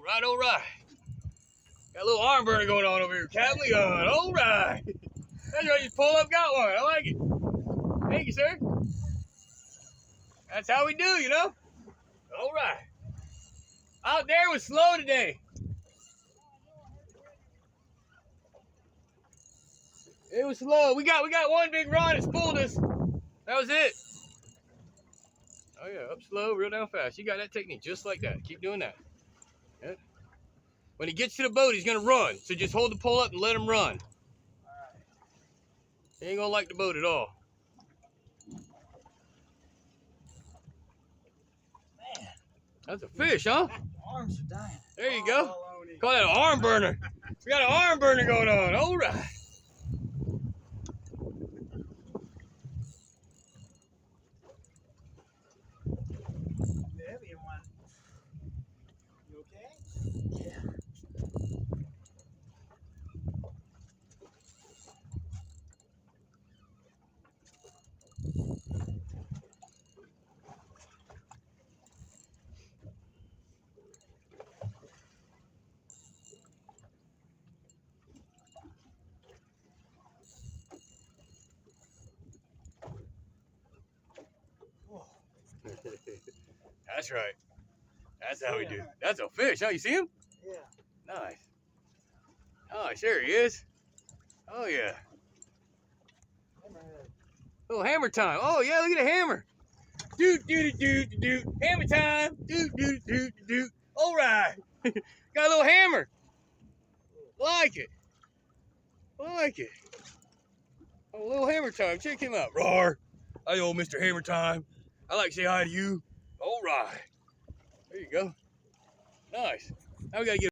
All right, all right. Got a little arm burner going on over here, Captain Leon. All right. That's right, you pull up, got one. I like it. Thank you, sir. That's how we do, you know? All right. Out there was slow today. It was slow. We got one big rod that spooled us. That was it. Oh yeah, up slow, real down fast. You got that technique just like that. Keep doing that. Yeah. When he gets to the boat, he's gonna run. So just hold the pole up and let him run. He ain't gonna like the boat at all. Man, that's a fish, huh? arms are dying. There you go. Call that an arm burner. We got an arm burner going on. All right. The heavier one. You okay? Yeah. That's right. That's how we do. That's a fish, huh? You see him? Yeah. Nice. Oh, sure he is. Oh, yeah. Hammerhead. Little hammer time. Oh, yeah, look at the hammer. Doot, doot, doot, doot, doot. Hammer time. Doot, doot, doot, doot. All right. Got a little hammer. Like it. Like it. Oh, a little hammer time. Check him out. Roar. Hi, old Mr. Hammer Time. I like to say hi to you. All right. There you go. Nice. Now we got to get